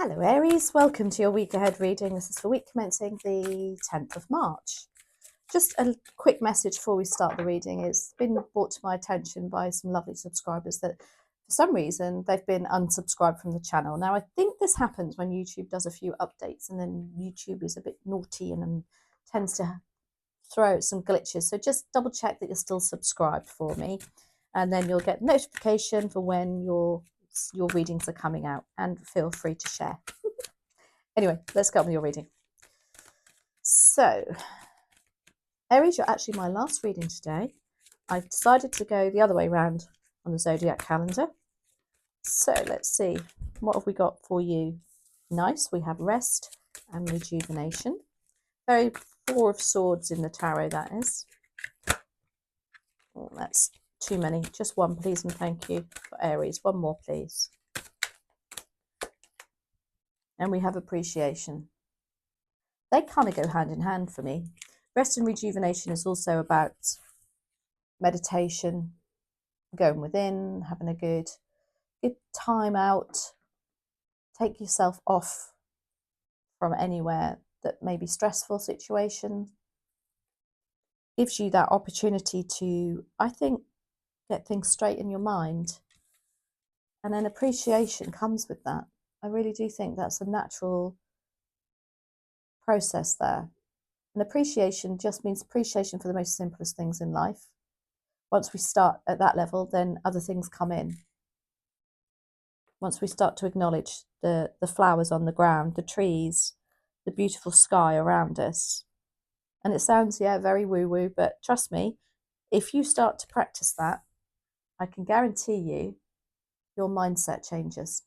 Hello Aries, welcome to your week ahead reading. This is for week commencing the 10th of March. Just a quick message before we start the reading. It's been brought to my attention by some lovely subscribers that for some reason they've been unsubscribed from the channel. Now I think this happens when YouTube does a few updates and then YouTube is a bit naughty and tends to throw out some glitches. So just double check that you're still subscribed for me, and then you'll get notification for when your readings are coming out, and feel free to share. Anyway, let's get on with your reading. So, Aries, you're actually my last reading today. I've decided to go the other way around on the zodiac calendar. So let's see, what have we got for you? Nice, we have rest and rejuvenation. Very Four of Swords in the tarot, that is. Oh, that's too many. Just one, please, and thank you for Aries. One more, please. And we have appreciation. They kind of go hand in hand for me. Rest and rejuvenation is also about meditation, going within, having a good time out. Take yourself off from anywhere that may be stressful situation. Gives you that opportunity to, I think, get things straight in your mind. And then appreciation comes with that. I really do think that's a natural process there. And appreciation just means appreciation for the most simplest things in life. Once we start at that level, then other things come in. Once we start to acknowledge the flowers on the ground, the trees, the beautiful sky around us. And it sounds, very woo-woo, but trust me, if you start to practice that, I can guarantee you your mindset changes.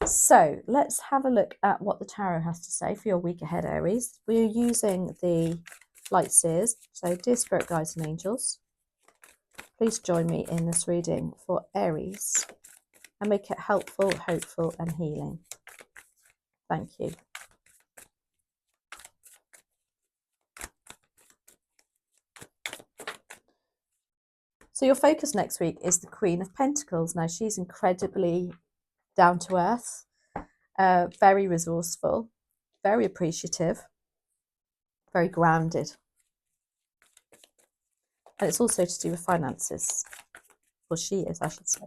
So let's have a look at what the tarot has to say for your week ahead, Aries. We're using the light Seers. So dear spirit guides and angels, please join me in this reading for Aries and make it helpful, hopeful and healing. Thank you. So your focus next week is the Queen of Pentacles. Now she's incredibly down to earth, very resourceful, very appreciative, very grounded. And it's also to do with finances. Well, she is, I should say.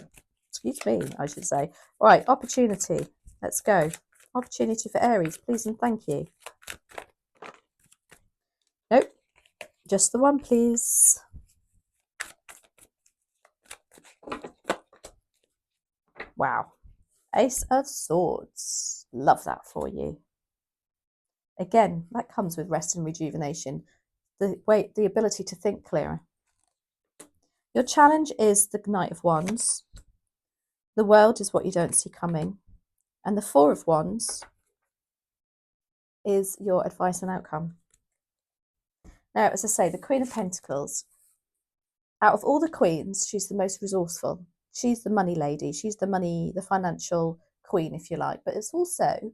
Excuse me, I should say. All right, opportunity. Let's go. Opportunity for Aries, please and thank you. Nope, just the one, please. Wow. Ace of Swords. Love that for you. Again, that comes with rest and rejuvenation. The ability to think clearer. Your challenge is the Knight of Wands. The world is what you don't see coming. And the Four of Wands is your advice and outcome. Now, as I say, the Queen of Pentacles, out of all the queens, she's the most resourceful. She's the money lady. She's the financial queen, if you like. But it's also,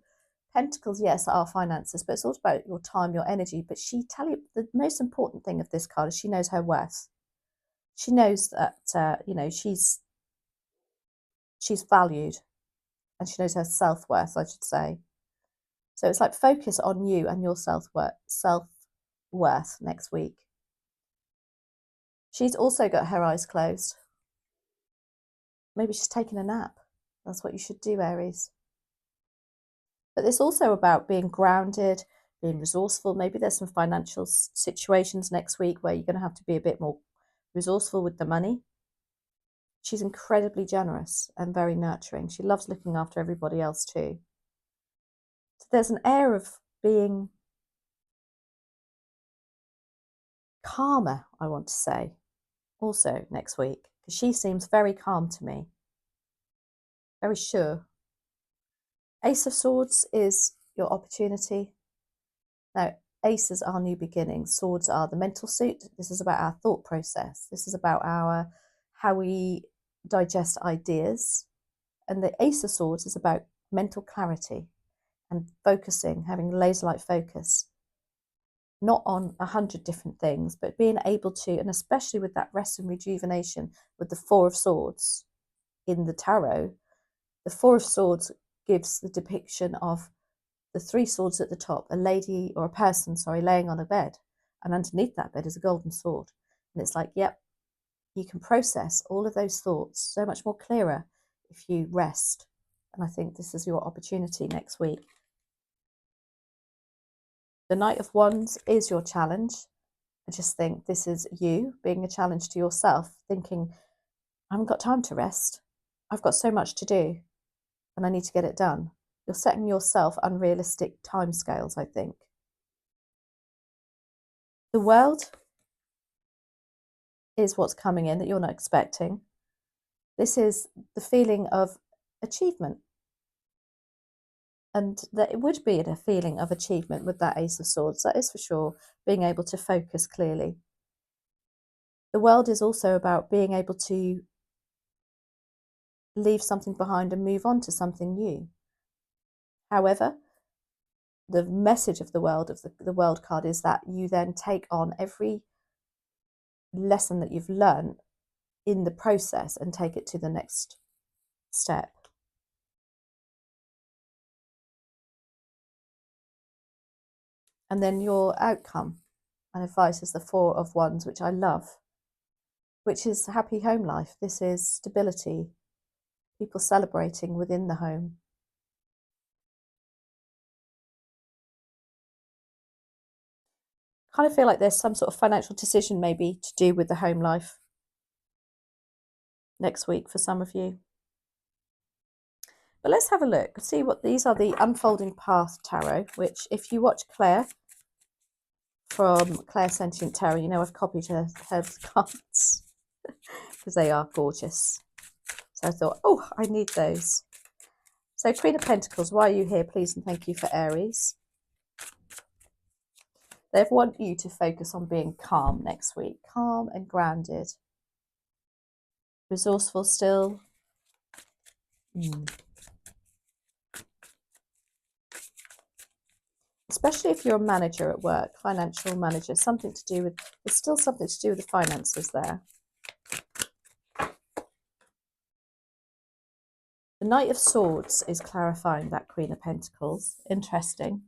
Pentacles, yes, are finances, but it's also about your time, your energy. But the most important thing of this card is she knows her worth. She knows that, she's valued, and she knows her self-worth, I should say. So it's like focus on you and your self-worth next week. She's also got her eyes closed. Maybe she's taking a nap. That's what you should do, Aries. But it's also about being grounded, being resourceful. Maybe there's some financial situations next week where you're going to have to be a bit more resourceful with the money. She's incredibly generous and very nurturing. She loves looking after everybody else too. So there's an air of being calmer, I want to say, also next week, because she seems very calm to me, very sure. Ace of Swords is your opportunity. Now, aces are new beginnings. Swords are the mental suit. This is about our thought process. This is about how we digest ideas. And the Ace of Swords is about mental clarity and focusing, having laser-like focus, not on 100 different things, but being able to, and especially with that rest and rejuvenation with the Four of Swords in the tarot, The Four of Swords gives the depiction of the three swords at the top, a lady or a person, sorry, laying on a bed. And underneath that bed is a golden sword. And it's like, yep, you can process all of those thoughts so much more clearer if you rest. And I think this is your opportunity next week. The Knight of Wands is your challenge. I just think this is you being a challenge to yourself, thinking, I haven't got time to rest. I've got so much to do and I need to get it done. You're setting yourself unrealistic timescales, I think. The World is what's coming in that you're not expecting. This is the feeling of achievement. And that it would be a feeling of achievement with that Ace of Swords, that is for sure, being able to focus clearly. The World is also about being able to leave something behind and move on to something new. However, the message of the World, of the World card, is that you then take on every lesson that you've learned in the process and take it to the next step. And then your outcome and advice is the Four of Wands, which I love, which is happy home life. This is stability, people celebrating within the home. Kind of feel like there's some sort of financial decision maybe to do with the home life next week for some of you. But let's have a look, see what these are. The Unfolding Path Tarot, which if you watch Claire from Claire Sentient Tarot, you know I've copied her cards because they are gorgeous. So I thought, oh, I need those. So Queen of Pentacles, why are you here? Please and thank you for Aries. They want you to focus on being calm next week. Calm and grounded. Resourceful still. Especially if you're a manager at work, financial manager, something to do with, there's still something to do with the finances there. The Knight of Swords is clarifying that Queen of Pentacles. Interesting.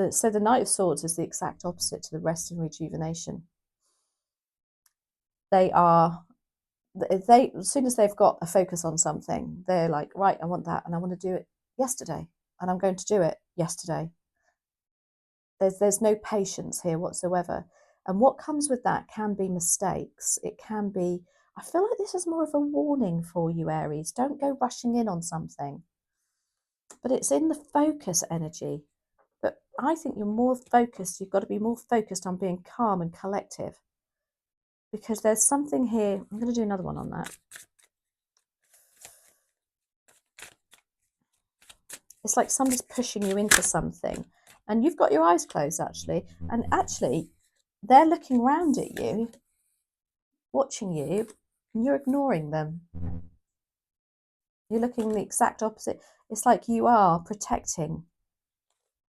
So the Knight of Swords is the exact opposite to the rest and rejuvenation. They are, as soon as they've got a focus on something, they're like, right, I want that and I want to do it yesterday and I'm going to do it yesterday. There's no patience here whatsoever. And what comes with that can be mistakes. It can be, I feel like this is more of a warning for you, Aries. Don't go rushing in on something. But it's in the focus energy. But I think you're more focused. You've got to be more focused on being calm and collective. Because there's something here. I'm going to do another one on that. It's like somebody's pushing you into something. And you've got your eyes closed, actually. And actually, they're looking round at you, watching you, and you're ignoring them. You're looking the exact opposite. It's like you are protecting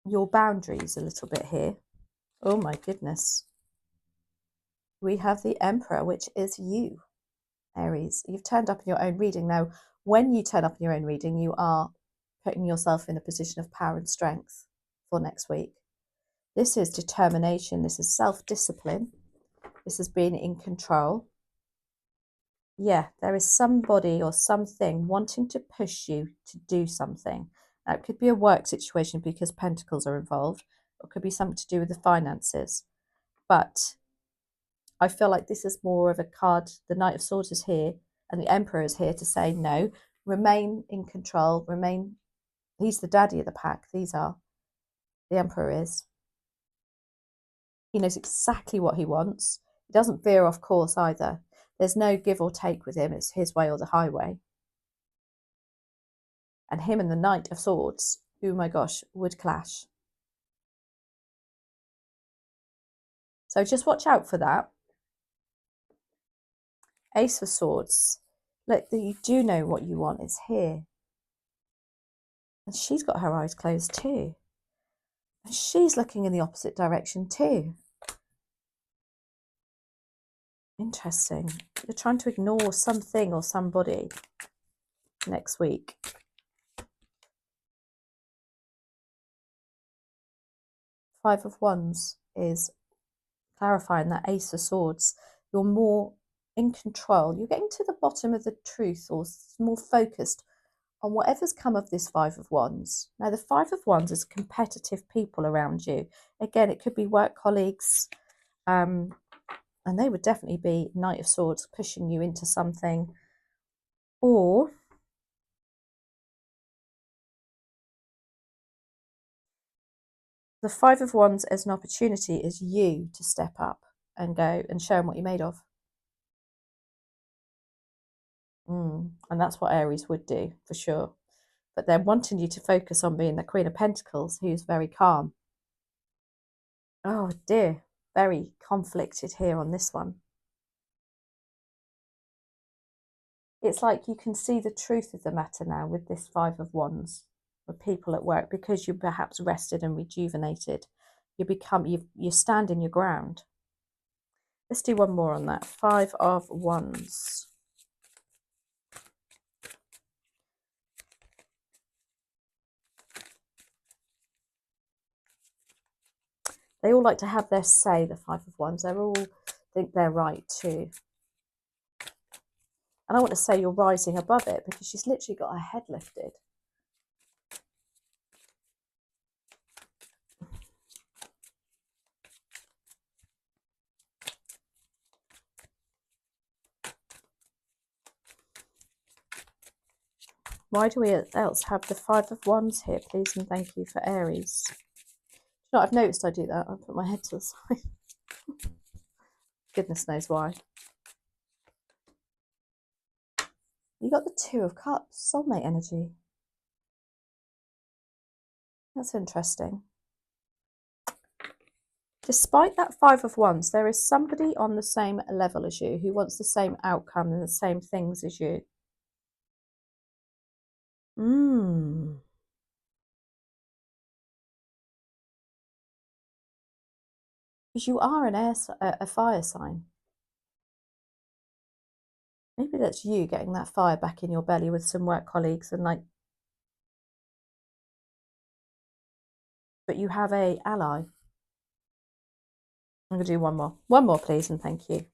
your boundaries a little bit here. Oh my goodness. We have the Emperor, which is you, Aries. You've turned up in your own reading. Now, when you turn up in your own reading, you are putting yourself in a position of power and strength for next week. This is determination. This is self-discipline. This is being in control. Yeah, there is somebody or something wanting to push you to do something. Now, it could be a work situation because pentacles are involved, or it could be something to do with the finances. But I feel like this is more of a card. The Knight of Swords is here and the Emperor is here to say no, remain in control, remain. He's the daddy of the pack. These are. The Emperor is. He knows exactly what he wants. He doesn't veer off course either. There's no give or take with him. It's his way or the highway. And him and the Knight of Swords, oh my gosh, would clash. So just watch out for that. Ace of Swords. Look, you do know what you want. It's here. And she's got her eyes closed too. And she's looking in the opposite direction too. Interesting. You're trying to ignore something or somebody next week. Five of Wands is clarifying that Ace of Swords. You're more in control. You're getting to the bottom of the truth, or more focused on whatever's come of this Five of Wands. Now, the Five of Wands is competitive people around you. Again, it could be work colleagues, and they would definitely be Knight of Swords pushing you into something. Or the Five of Wands as an opportunity is you to step up and go and show them what you're made of. And that's what Aries would do, for sure. But they're wanting you to focus on being the Queen of Pentacles, who's very calm. Oh dear, very conflicted here on this one. It's like you can see the truth of the matter now with this Five of Wands, with people at work, because you're perhaps rested and rejuvenated. You stand in your ground. Let's do one more on that. Five of Wands. They all like to have their say, the Five of Wands. They all think they're right too. And I want to say you're rising above it, because she's literally got her head lifted. Why do we else have the Five of Wands here, please and thank you, for Aries? You know, I've noticed I do that. I put my head to the side. Goodness knows why. You got the Two of Cups, soulmate energy. That's interesting. Despite that Five of Wands, there is somebody on the same level as you who wants the same outcome and the same things as you. Because you are a fire sign. Maybe that's you getting that fire back in your belly with some work colleagues and like, but you have a ally. I'm going to do one more. One more, please, and thank you.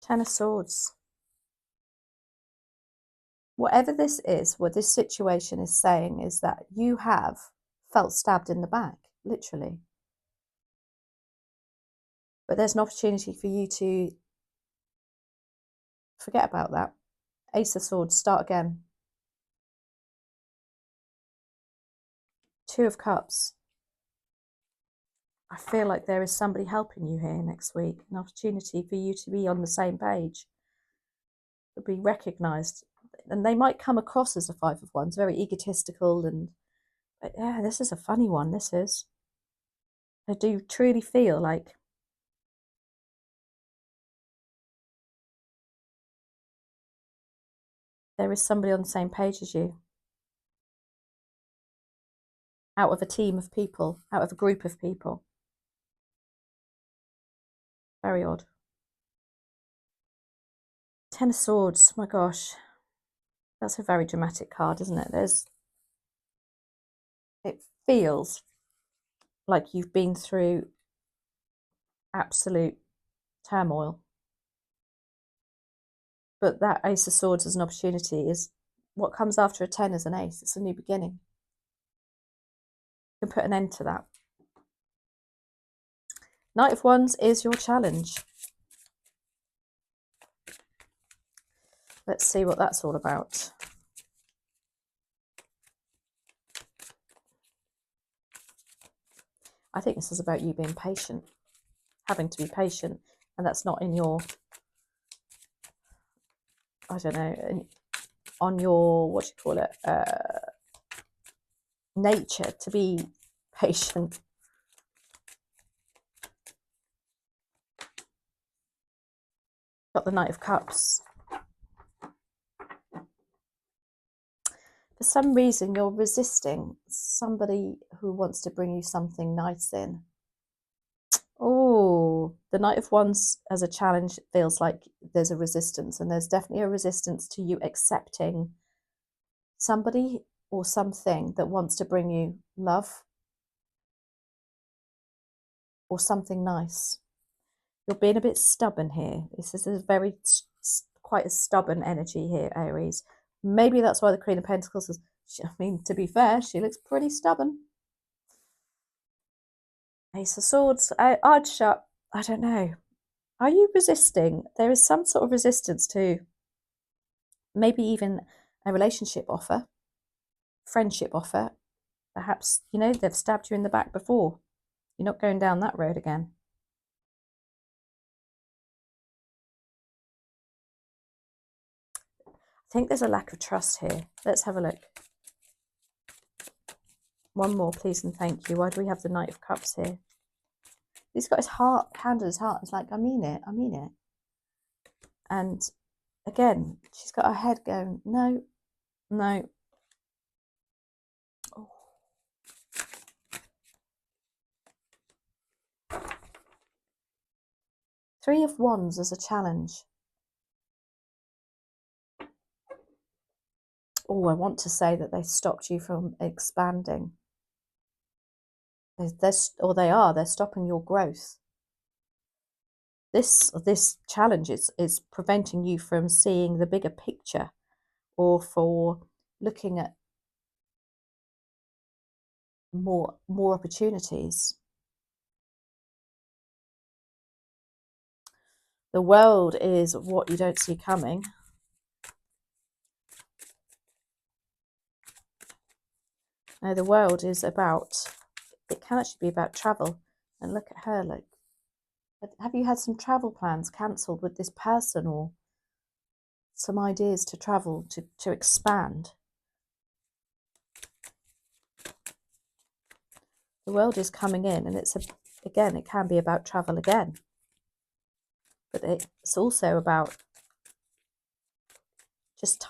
Ten of Swords. Whatever this is, what this situation is saying is that you have felt stabbed in the back, literally. But there's an opportunity for you to forget about that. Ace of Swords, start again. Two of Cups. I feel like there is somebody helping you here next week. An opportunity for you to be on the same page. To be recognised. And they might come across as a Five of Wands, very egotistical, but yeah, this is a funny one, this is. I do truly feel like there is somebody on the same page as you. Out of a team of people, out of a group of people. Very odd. Ten of Swords, my gosh. That's a very dramatic card, isn't it? It feels like you've been through absolute turmoil. But that Ace of Swords as an opportunity is what comes after a 10 as an ace. It's a new beginning. You can put an end to that. Knight of Wands is your challenge. Let's see what that's all about. I think this is about you being patient, having to be patient, and that's not in your, I don't know, on your, what do you call it, nature to be patient. Got the Knight of Cups. For some reason, you're resisting somebody who wants to bring you something nice in. The Knight of Wands as a challenge feels like there's a resistance, and there's definitely a resistance to you accepting somebody or something that wants to bring you love or something nice. You're being a bit stubborn here. This is a very quite a stubborn energy here, Aries. Maybe that's why the Queen of Pentacles is, I mean, to be fair, she looks pretty stubborn. Ace of Swords, I'd shut, I don't know. Are you resisting? There is some sort of resistance to maybe even a relationship offer, friendship offer. Perhaps, you know, they've stabbed you in the back before. You're not going down that road again. I think there's a lack of trust here. Let's have a look. One more, please and thank you. Why do we have the Knight of Cups here? He's got his heart, hand on his heart. It's like, I mean it, I mean it. And again, she's got her head going, no, no. Oh. Three of Wands as a challenge. Oh, I want to say that they stopped you from expanding. They're stopping your growth. This challenge is preventing you from seeing the bigger picture, or for looking at more opportunities. The world is what you don't see coming. Now the world is about, it can actually be about travel. And look at her, look. Have you had some travel plans cancelled with this person, or some ideas to travel, to expand? The world is coming in, and again, it can be about travel again. But it's also about just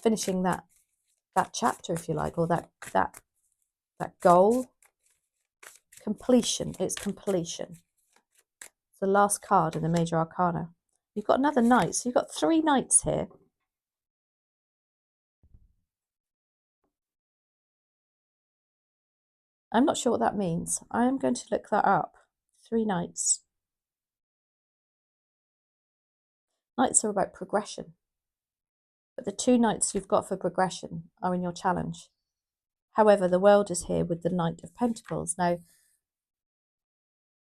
finishing that chapter, if you like, or that goal. Completion. It's completion. It's the last card in the Major Arcana. You've got another knight, so you've got 3 knights here. I'm not sure what that means. I am going to look that up. 3 knights. Knights are about progression. But the 2 knights you've got for progression are in your challenge. However, the world is here with the Knight of Pentacles. Now,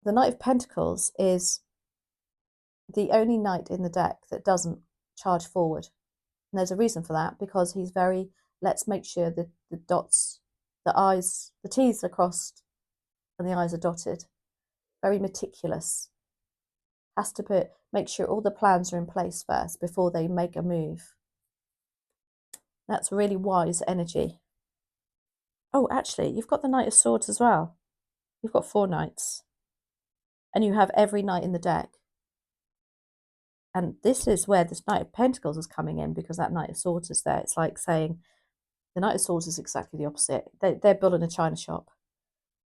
the Knight of Pentacles is the only knight in the deck that doesn't charge forward. And there's a reason for that, because he's very, let's make sure that the dots, the I's, the T's are crossed and the I's are dotted. Very meticulous. Has to make sure all the plans are in place first before they make a move. That's really wise energy. Oh, actually, you've got the Knight of Swords as well. You've got 4 knights. And you have every knight in the deck. And this is where the Knight of Pentacles is coming in, because that Knight of Swords is there. It's like saying the Knight of Swords is exactly the opposite. They're building a china shop.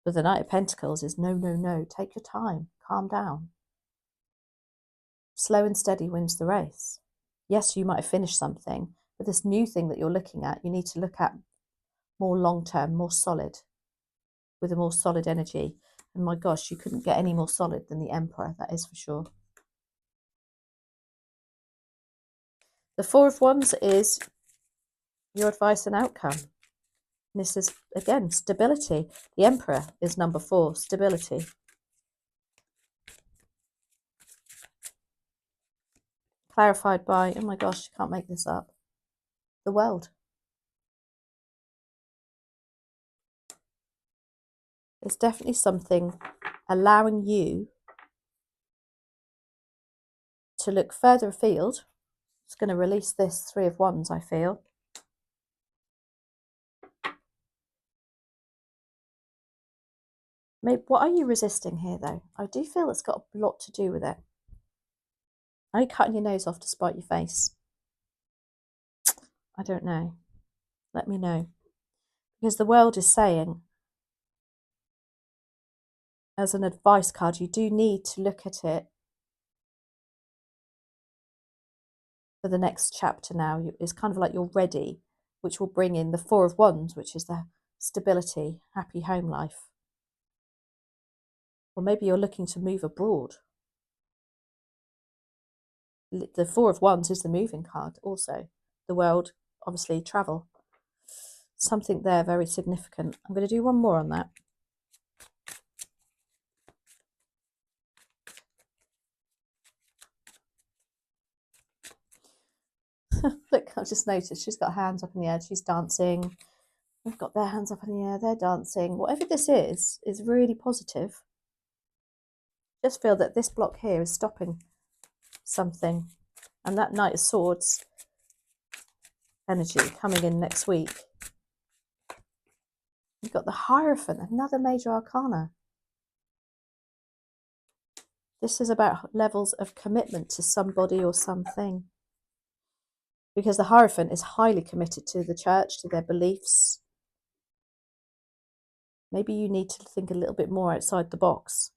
But the Knight of Pentacles is no, no, no. Take your time. Calm down. Slow and steady wins the race. Yes, you might have finished something, but this new thing that you're looking at, you need to look at more long-term, more solid, with a more solid energy. And my gosh, you couldn't get any more solid than the Emperor, that is for sure. The 4 of Wands is your advice and outcome. And this is, again, stability. The Emperor is number 4, stability. Clarified by, oh my gosh, I can't make this up, the world. It's definitely something allowing you to look further afield. It's going to release this 3 of Wands, I feel. Maybe, what are you resisting here, though? I do feel it's got a lot to do with it. Are you cutting your nose off to spite your face? I don't know. Let me know. Because the world is saying as an advice card, you do need to look at it for the next chapter now. It's kind of like you're ready, which will bring in the Four of Wands, which is the stability, happy home life. Or maybe you're looking to move abroad. The Four of Wands is the moving card also. The world, obviously, travel. Something there very significant. I'm going to do one more on that. Look, I just noticed she's got hands up in the air. She's dancing. They've got their hands up in the air. They're dancing. Whatever this is really positive. Just feel that this block here is stopping something. And that Knight of Swords energy coming in next week. You've got the Hierophant, another major arcana. This is about levels of commitment to somebody or something. Because the Hierophant is highly committed to the church, to their beliefs. Maybe you need to think a little bit more outside the box.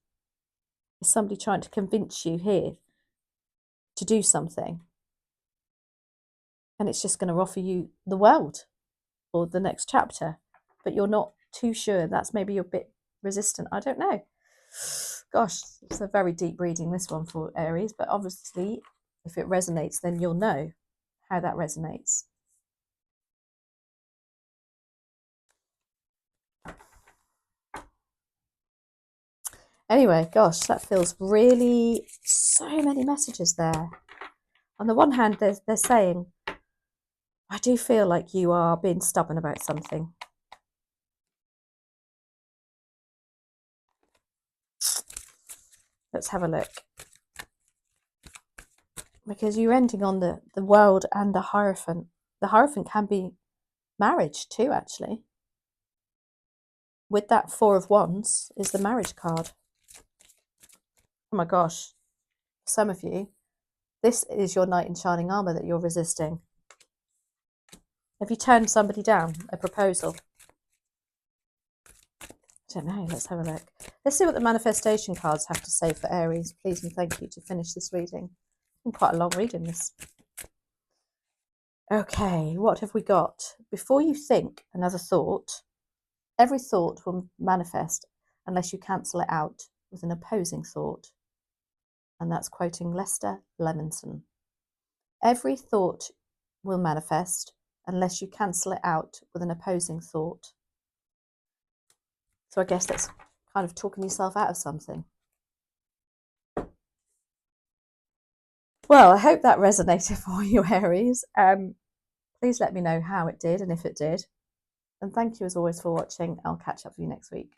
Is somebody trying to convince you here to do something? And it's just going to offer you the world or the next chapter. But you're not too sure. That's maybe you're a bit resistant. I don't know. Gosh, it's a very deep reading, this one for Aries. But obviously, if it resonates, then you'll know how that resonates. Anyway, gosh, that feels really so many messages there. On the one hand, they're saying, I do feel like you are being stubborn about something. Let's have a look. Because you're ending on the world and the Hierophant. The Hierophant can be marriage too, actually. With that Four of Wands is the marriage card. Oh my gosh. Some of you, this is your knight in shining armour that you're resisting. Have you turned somebody down, a proposal? I don't know, let's have a look. Let's see what the manifestation cards have to say for Aries. Please and thank you to finish this reading. It's been quite a long reading, this. Okay, what have we got? Before you think another thought, every thought will manifest unless you cancel it out with an opposing thought. And that's quoting Lester Lemonson. Every thought will manifest unless you cancel it out with an opposing thought. So I guess that's kind of talking yourself out of something. Well, I hope that resonated for you, Aries. Please let me know how it did and if it did. And thank you as always for watching. I'll catch up with you next week.